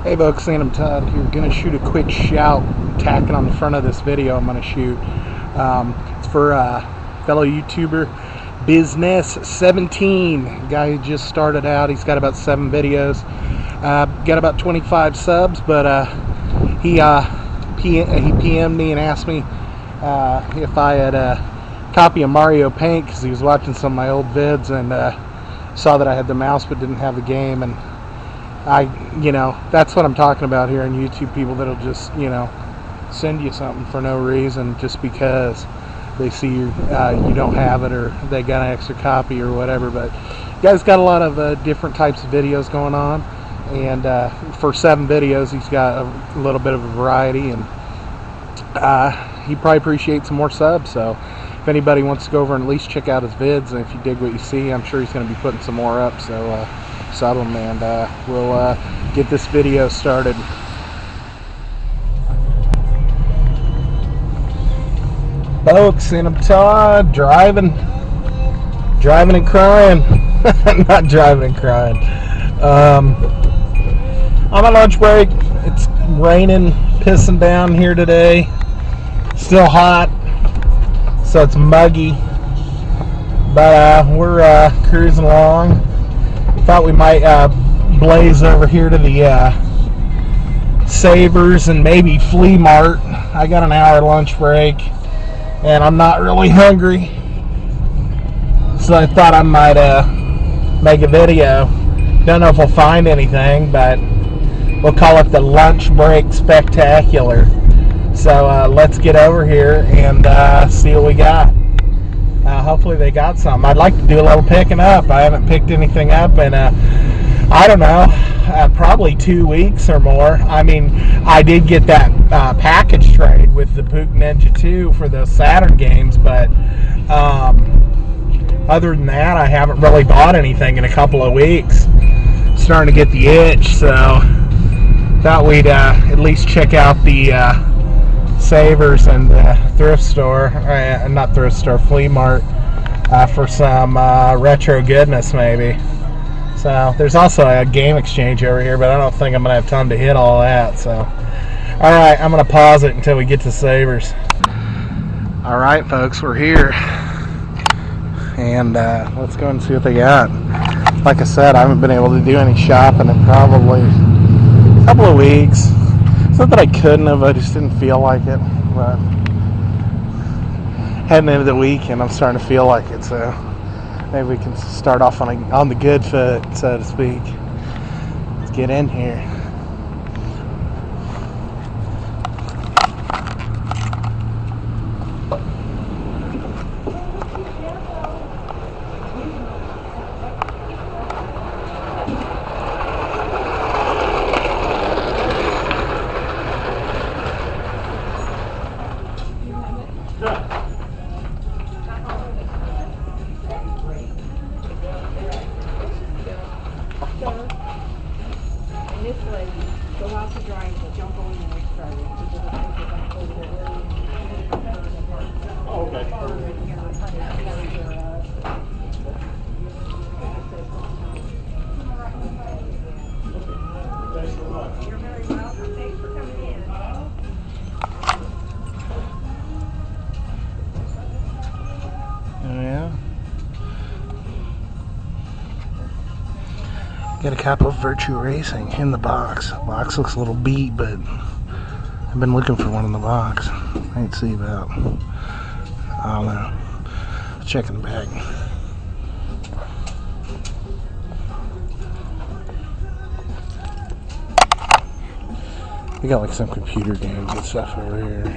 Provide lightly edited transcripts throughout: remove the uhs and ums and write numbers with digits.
Hey folks, Sandamtod here. Gonna shoot a quick shout, tacking on the front of this video I'm gonna shoot. It's for fellow YouTuber Business 17, guy who just started out. He's got about 7 videos, got about 25 subs, but he PM'd me and asked me if I had a copy of Mario Paint, because he was watching some of my old vids and saw that I had the mouse but didn't have the game. And that's what I'm talking about here on YouTube. People that'll just, send you something for no reason just because they see you don't have it, or they got an extra copy or whatever. But you guys got a lot of different types of videos going on, and for 7 videos he's got a little bit of a variety, and he probably appreciates some more subs. So if anybody wants to go over and at least check out his vids, and if you dig what you see, I'm sure he's going to be putting some more up. So sub him, and we'll get this video started. Folks, Sandamtod, driving and crying. Not driving and crying. On my lunch break. It's raining, pissing down here today. Still hot, so it's muggy, but we're cruising along. Thought we might blaze over here to the Savers and maybe Flea Mart. I got an hour lunch break and I'm not really hungry, so I thought I might make a video. Don't know if we'll find anything, but we'll call it the lunch break spectacular. So let's get over here and see what we got. Hopefully they got something. I'd like to do a little picking up. I haven't picked anything up in I don't know, probably 2 weeks or more. I mean, I did get that package trade with the Pook Ninja 2 for those Saturn games, but other than that, I haven't really bought anything in a couple of weeks. Starting to get the itch, so thought we'd at least check out the Savers and thrift store, not thrift store, Flea Mart, for some retro goodness maybe. So there's also a game exchange over here, but I don't think I'm gonna have time to hit all that. So alright, I'm gonna pause it until we get to Savers. Alright folks, we're here, and let's go and see what they got. Like I said, I haven't been able to do any shopping in probably a couple of weeks. It's not that I couldn't have, I just didn't feel like it. But heading into the weekend, I'm starting to feel like it. So maybe we can start off on the good foot, so to speak. Let's get in here. Got a copy of Virtue Racing in the box. The box looks a little beat, but I've been looking for one in the box. I ain't see about, I don't know. Let's check in the bag. We got like some computer games and stuff over here.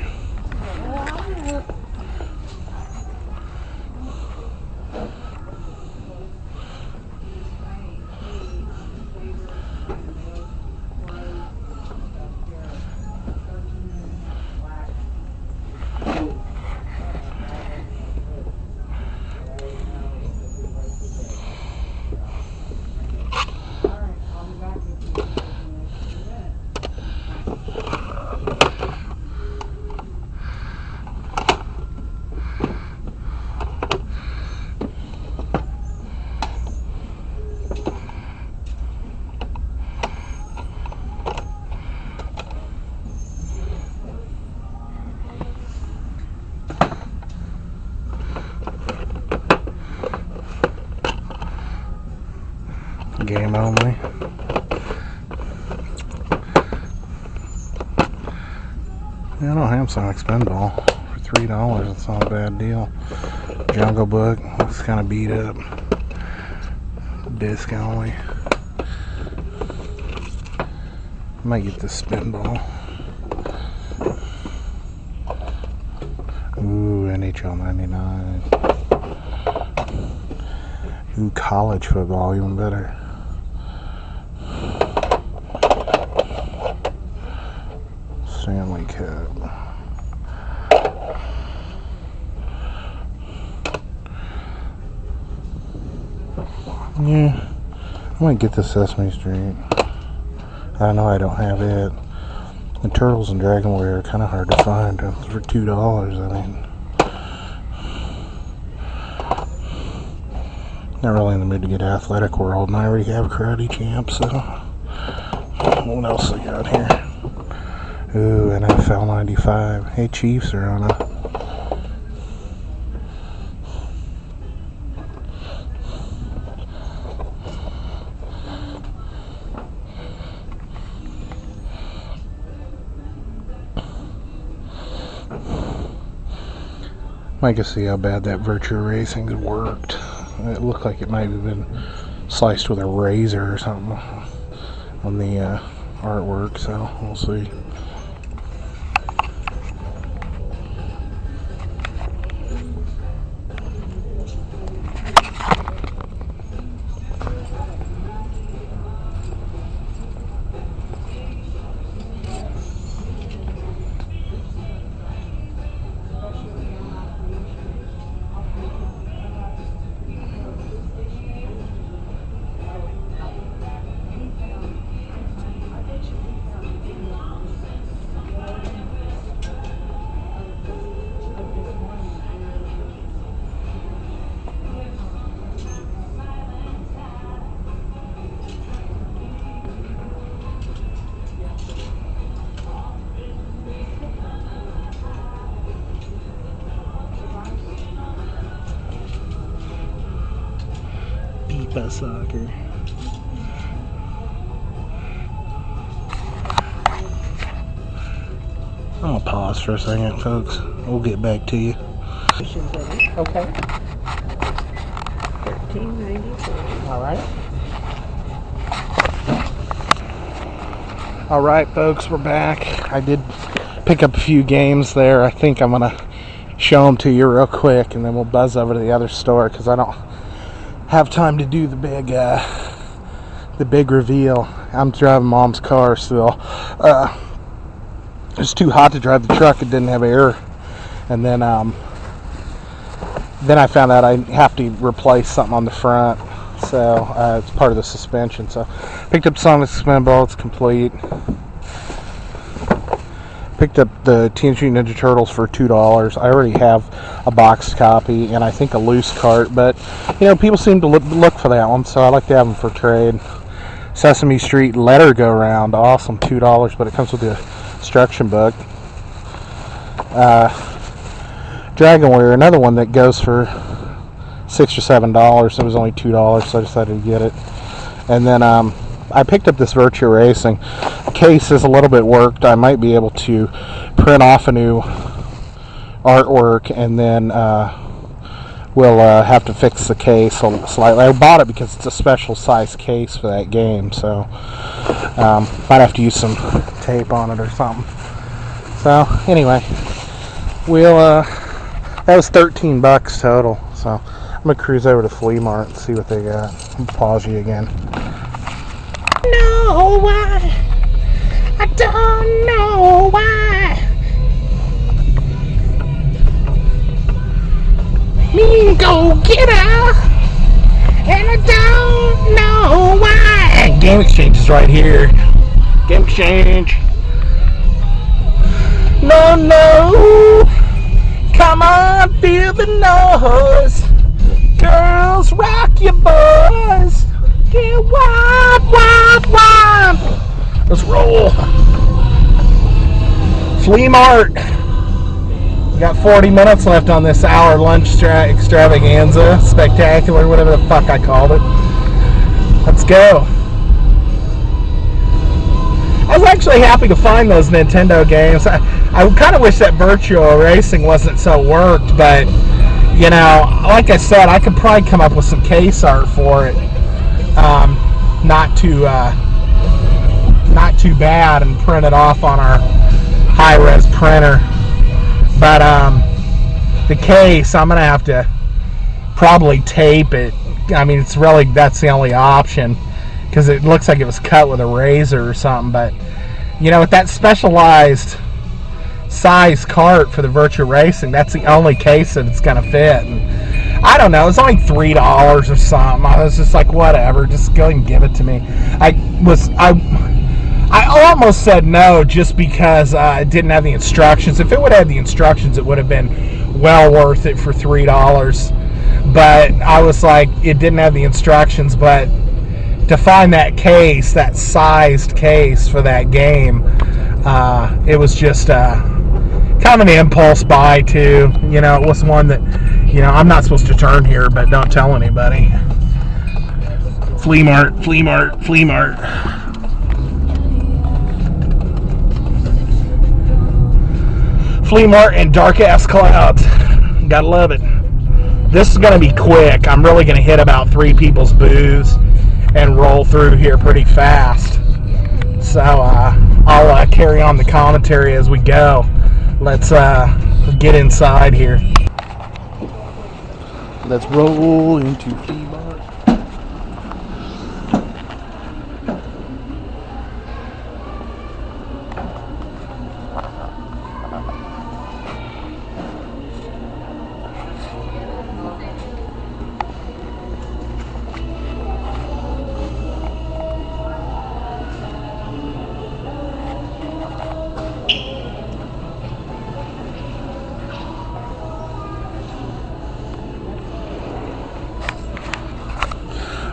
weekend only. Yeah, I don't have Sonic Spinball for $3. It's not a bad deal. Jungle Book looks kind of beat up. Disc only. Might get this Spinball. Ooh, NHL 99. Ooh, college football, even better. Stanley Cup. Yeah, I might get the Sesame Street. I know I don't have it. The Turtles and Dragon Warrior are kind of hard to find for $2. I mean, not really in the mood to get Athletic World, and I already have Karate Champ, so what else I got here? Ooh, NFL 95. Hey, Chiefs are on it. I can see how bad that virtual racing's worked. It looked like it might have been sliced with a razor or something on the artwork, so we'll see. Soccer. I'm gonna pause for a second, folks. We'll get back to you. Okay. $13.94. All right, folks, we're back. I did pick up a few games there. I think I'm gonna show them to you real quick, and then we'll buzz over to the other store because I don't have time to do the big reveal. I'm driving Mom's car still. It's too hot to drive the truck. It didn't have air, and then I found out I have to replace something on the front, so it's part of the suspension. So picked up Sonic Spinball. It's complete. Picked up the Teenage Mutant Ninja Turtles for $2. I already have a boxed copy and I think a loose cart, but you know, people seem to look for that one, so I like to have them for trade. Sesame Street Letter Go Round, awesome, $2, but it comes with the instruction book. Dragon Warrior, another one that goes for $6 or $7. It was only $2, so I decided to get it. And then I picked up this Virtua Racing. The case is a little bit worked. I might be able to print off a new artwork, and then we'll have to fix the case slightly. I bought it because it's a special size case for that game, so might have to use some tape on it or something. So anyway, that was $13 total. So I'm gonna cruise over to Flea Mart and see what they got. I'll pause you again. No, why? I don't know why. Go get her, and I don't know why. Game Exchange is right here. Game Exchange. No, no. Come on, feel the noise. Girls, rock your boys. Get wild, wild, wild. Let's roll. Flea Mart. We got 40 minutes left on this hour lunch extravaganza, spectacular, whatever the fuck I called it. Let's go. I was actually happy to find those Nintendo games. I kind of wish that virtual racing wasn't so worked, but you know, like I said, I could probably come up with some case art for it. Not too bad, and print it off on our high-res printer. But the case, I'm gonna have to probably tape it. I mean, that's the only option, because it looks like it was cut with a razor or something. But you know, with that specialized size cart for the virtual racing, that's the only case that it's gonna fit. And I don't know, it's only $3 or something. I was just like, whatever, just go and give it to me. I almost said no just because it didn't have the instructions. If it would have had the instructions, it would have been well worth it for $3. But I was like, it didn't have the instructions. But to find that case, that sized case for that game, it was just kind of an impulse buy too. You know, it was one that, you know, I'm not supposed to turn here, but don't tell anybody. Flea mart, flea mart, flea mart. Flea mart and dark ass clouds. Gotta love it. This is gonna be quick. I'm really gonna hit about 3 people's booths and roll through here pretty fast. So I'll carry on the commentary as we go. Let's get inside here. Let's roll into Flea Mart.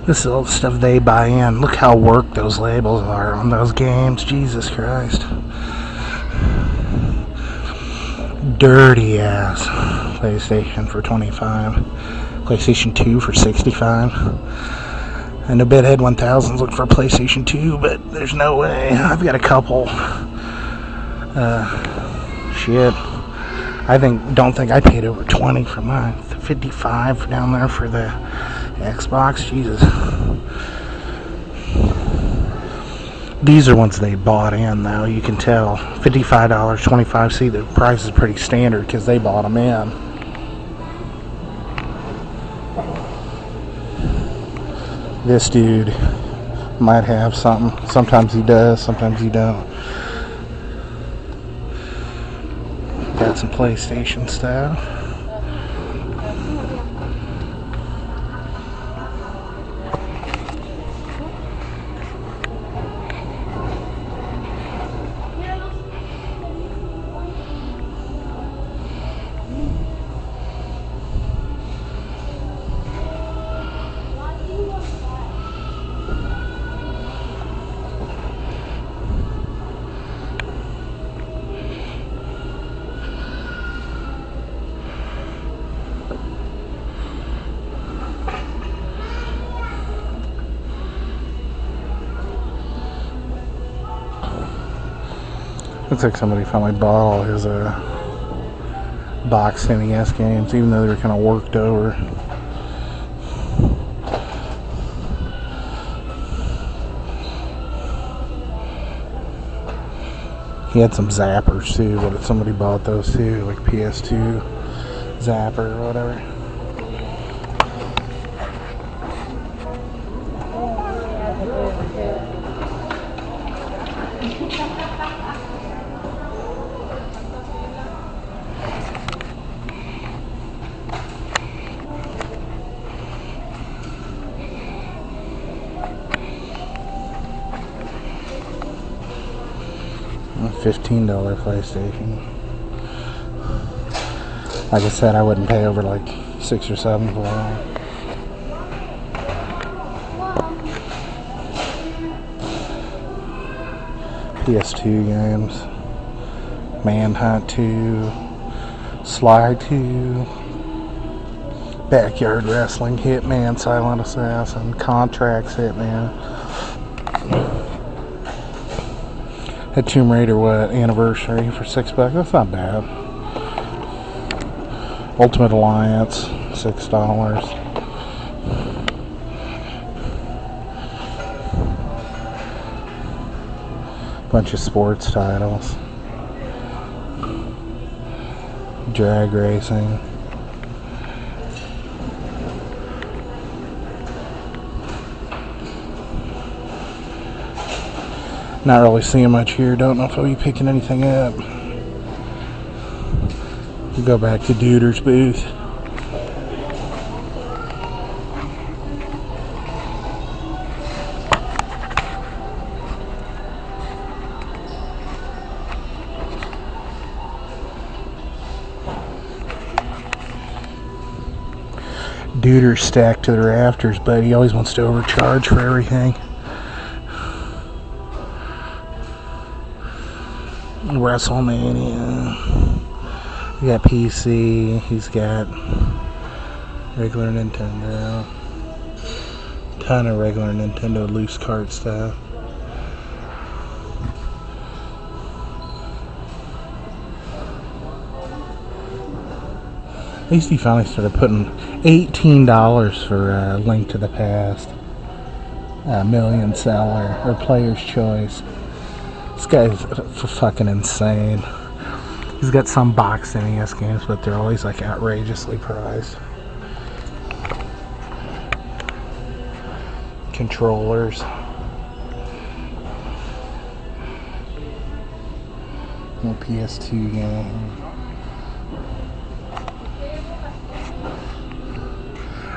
This is all the stuff they buy in. Look how worked those labels are on those games. Jesus Christ. Dirty ass. PlayStation for $25. PlayStation 2 for $65. I know Bedhead 1000's looking for a PlayStation 2, but there's no way. I've got a couple. Shit. Don't think I paid over 20 for mine. 55 down there for the Xbox. Jesus. These are ones they bought in, though. You can tell. $55, $25. See, the price is pretty standard because they bought them in. This dude might have something. Sometimes he does, sometimes he don't. Got some PlayStation stuff. Looks like somebody finally bought all his box NES games, even though they were kind of worked over. He had some zappers too, but if somebody bought those too, like PS2 zapper or whatever. $15 PlayStation. Like I said, I wouldn't pay over like 6 or 7 for them. PS2 games. Manhunt 2. Sly 2. Backyard Wrestling, Hitman, Silent Assassin, Contracts, Hitman. Had Tomb Raider, what, anniversary for $6. That's not bad. Ultimate Alliance, $6. Bunch of sports titles. Drag racing. Not really seeing much here. Don't know if I'll be picking anything up. We'll go back to Duder's booth. Duder's stacked to the rafters, but he always wants to overcharge for everything. WrestleMania. He got PC. He's got regular Nintendo. Ton of regular Nintendo loose cart stuff. At least he finally started putting $18 for Link to the Past. Million seller or player's choice. This guy's fucking insane. He's got some boxed NES games, but they're always like outrageously priced. Controllers. No PS2 game.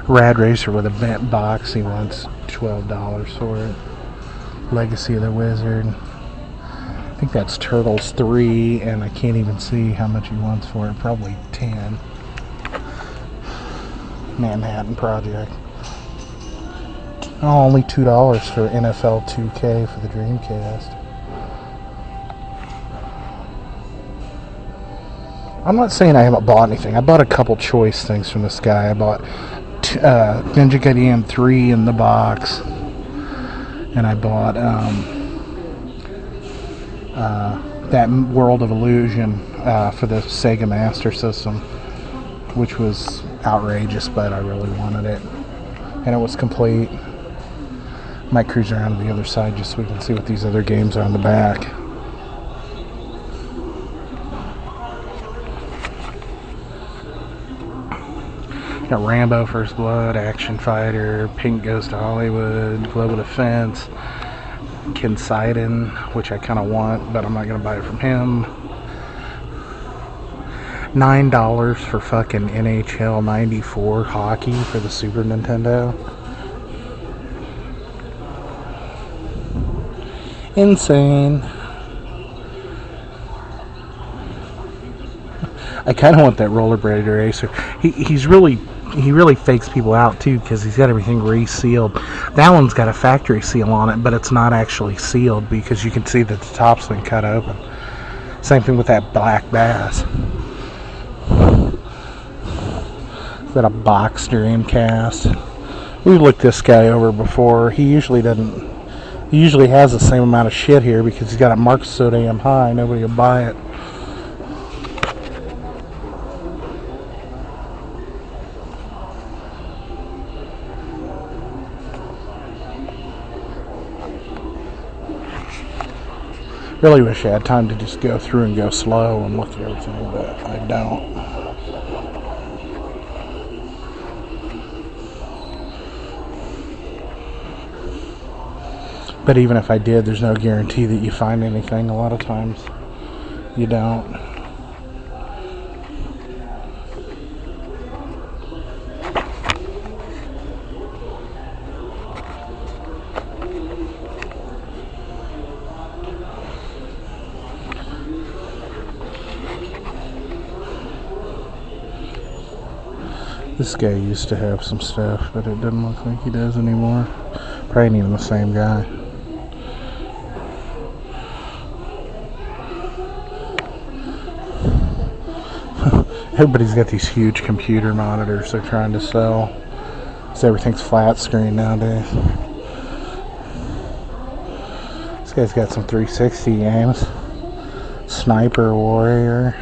Rad Racer with a bent box. He wants $12 for it. Legacy of the Wizard. I think that's Turtles 3, and I can't even see how much he wants for it. Probably 10. Manhattan Project. Oh, only $2 for NFL 2K for the Dreamcast. I'm not saying I haven't bought anything. I bought a couple choice things from this guy. I bought Ninja Gaiden 3 in the box, and I bought that World of Illusion for the Sega Master System, which was outrageous, but I really wanted it, and it was complete. Might cruise around to the other side just so we can see what these other games are on the back. Got Rambo First Blood, Action Fighter, Pink Goes to Hollywood, Global Defense, Ken Sidon, which I kind of want, but I'm not going to buy it from him. $9 for fucking NHL 94 hockey for the Super Nintendo. Insane. I kind of want that rollerblade racer. He really fakes people out too, because he's got everything resealed. That one's got a factory seal on it, but it's not actually sealed because you can see that the top's been cut open. Same thing with that Black Bass. Got a box Dreamcast. We've looked this guy over before. He usually doesn't. He usually has the same amount of shit here because he's got it marked so damn high. Nobody will buy it. Really wish I had time to just go through and go slow and look at everything, but I don't. But even if I did, there's no guarantee that you find anything. A lot of times you don't. This guy used to have some stuff, but it doesn't look like he does anymore. Probably ain't even the same guy. Everybody's got these huge computer monitors they're trying to sell. So everything's flat screen nowadays. This guy's got some 360 games. Sniper Warrior,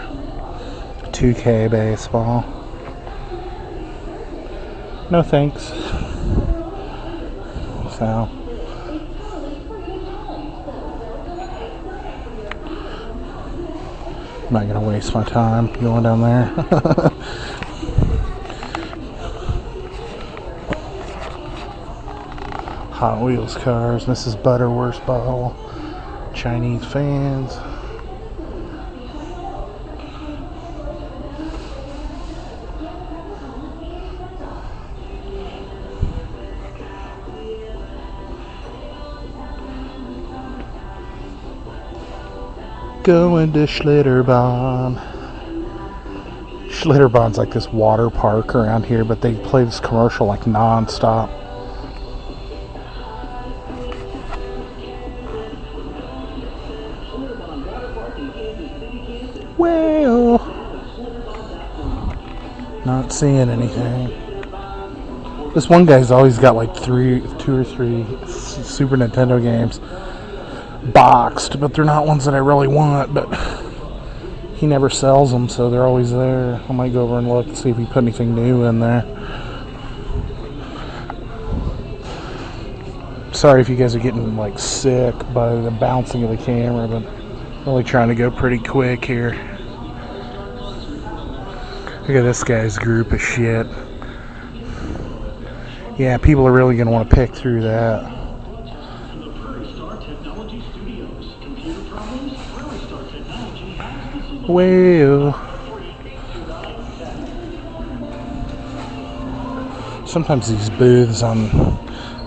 2K Baseball. No thanks. So I'm not gonna waste my time going down there. Hot Wheels cars, Mrs. Butterworth's bottle, Chinese fans. Going to Schlitterbahn. Schlitterbahn's like this water park around here, but they play this commercial like non-stop. Well, not seeing anything. This one guy's always got like 2 or 3 Super Nintendo games boxed, but they're not ones that I really want, but he never sells them, so they're always there. I might go over and look and see if he put anything new in there. Sorry if you guys are getting like sick by the bouncing of the camera, but I'm really trying to go pretty quick here. Look at this guy's group of shit. Yeah, people are really going to want to pick through that. Well, sometimes these booths on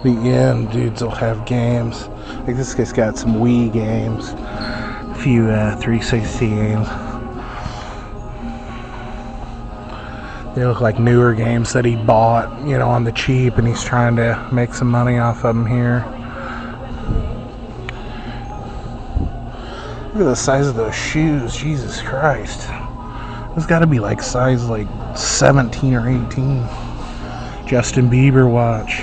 the end, dudes will have games. Like this guy's got some Wii games, a few 360 games. They look like newer games that he bought, you know, on the cheap, and he's trying to make some money off of them here. Look at the size of those shoes, Jesus Christ. There's got to be like size like 17 or 18. Justin Bieber watch.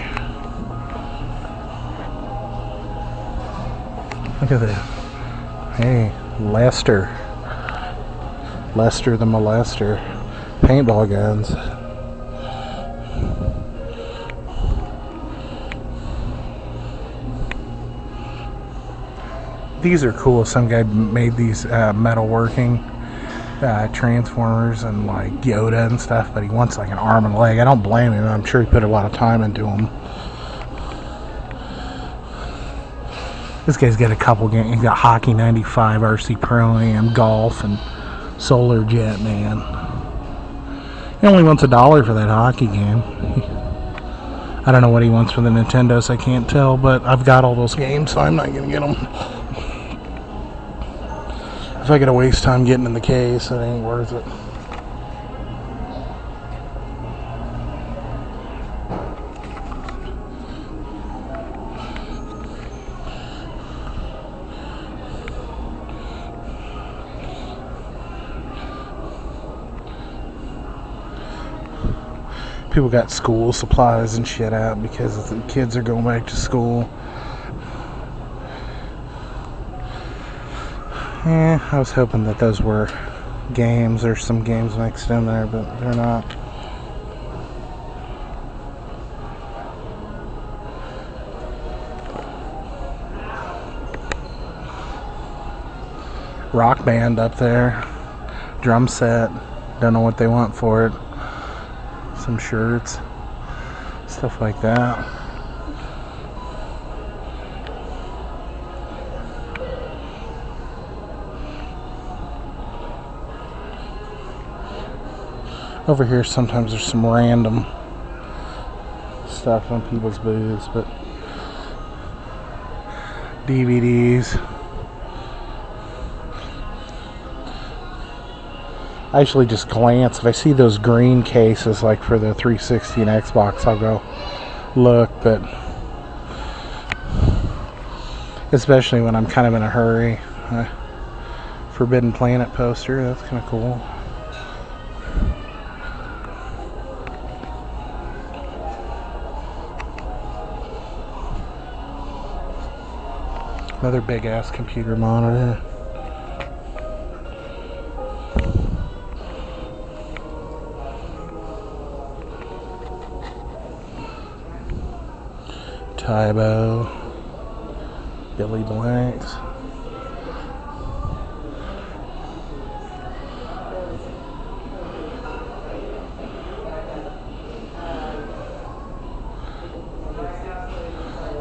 Look at that. Hey, Lester. Lester the Molester. Paintball guns. These are cool. Some guy made these metalworking Transformers and like Yoda and stuff, but he wants like an arm and leg. I don't blame him. I'm sure he put a lot of time into them. This guy's got a couple games. He's got Hockey 95, RC Pro-Am, Golf, and Solar Jet Man. He only wants $1 for that hockey game. I don't know what he wants for the Nintendo, so I can't tell, but I've got all those games, so I'm not going to get them. If I gotta waste time getting in the case, it ain't worth it. People got school supplies and shit out because the kids are going back to school. Yeah, I was hoping that those were games or some games mixed in there, but they're not. Rock band up there. Drum set. Don't know what they want for it. Some shirts. Stuff like that. Over here sometimes there's some random stuff on people's booths, but DVDs. I usually just glance. If I see those green cases like for the 360 and Xbox, I'll go look, but especially when I'm kind of in a hurry. Forbidden Planet poster, that's kind of cool. Another big ass computer monitor. Tybo. Billy Blanks.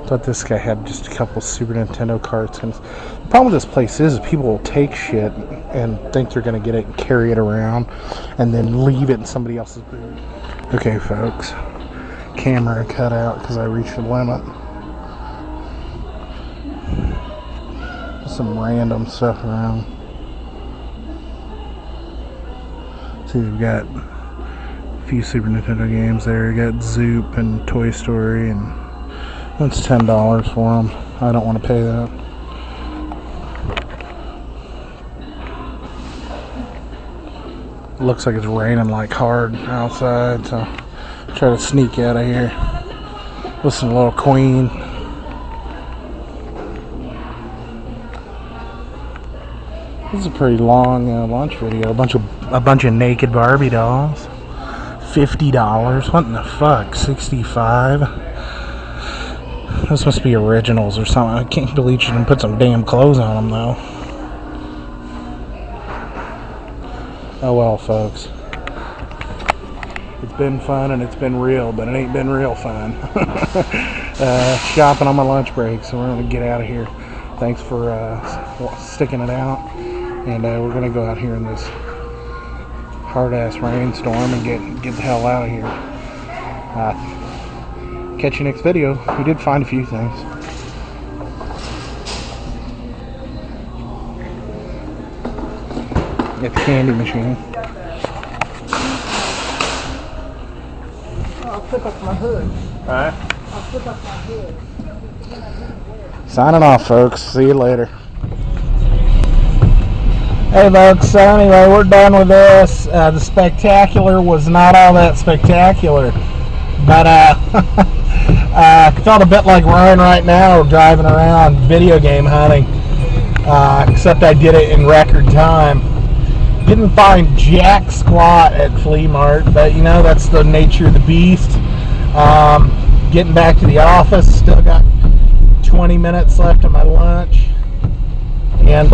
Thought this guy had just a couple Super Nintendo carts. And the problem with this place is people will take shit and think they're going to get it and carry it around and then leave it in somebody else's booth. Okay, folks. Camera cut out because I reached the limit. Some random stuff around. See, we've got a few Super Nintendo games there. We got Zoop and Toy Story, and that's $10 for them. I don't want to pay that. Looks like it's raining like hard outside, so try to sneak out of here. Listen to a little Queen. This is a pretty long launch video. A bunch of naked Barbie dolls. $50. What in the fuck? $65. This must be originals or something. I can't believe you didn't put some damn clothes on them though. Oh well, folks. It's been fun and it's been real, but it ain't been real fun. Shopping on my lunch break, so we're gonna get out of here. Thanks for sticking it out. And we're going to go out here in this hard-ass rainstorm and get the hell out of here. Catch you next video. We did find a few things. Get the candy machine. I'll flip up my hood. Alright. I'll flip up my hood. Signing off, folks. See you later. Hey folks, so anyway, we're done with this. The spectacular was not all that spectacular, but I felt a bit like Ryan right now, driving around video game hunting, except I did it in record time. Didn't find jack squat at Flea Mart, but you know, that's the nature of the beast. Getting back to the office, still got 20 minutes left of my lunch. And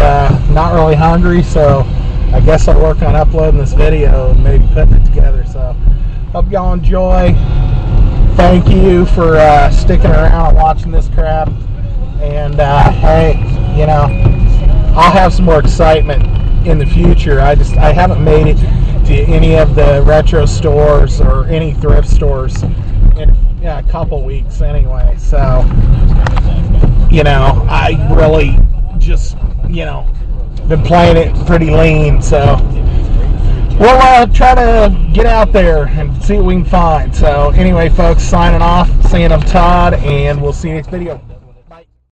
not really hungry, so I guess I'll work on uploading this video and maybe putting it together. So hope y'all enjoy. Thank you for sticking around and watching this crap. And hey, you know, I'll have some more excitement in the future. I haven't made it to any of the retro stores or any thrift stores in a couple weeks anyway. So you know, I really just, you know, been playing it pretty lean, so we'll try to get out there and see what we can find. So anyway, folks, signing off. Sandamtod, and we'll see you next video.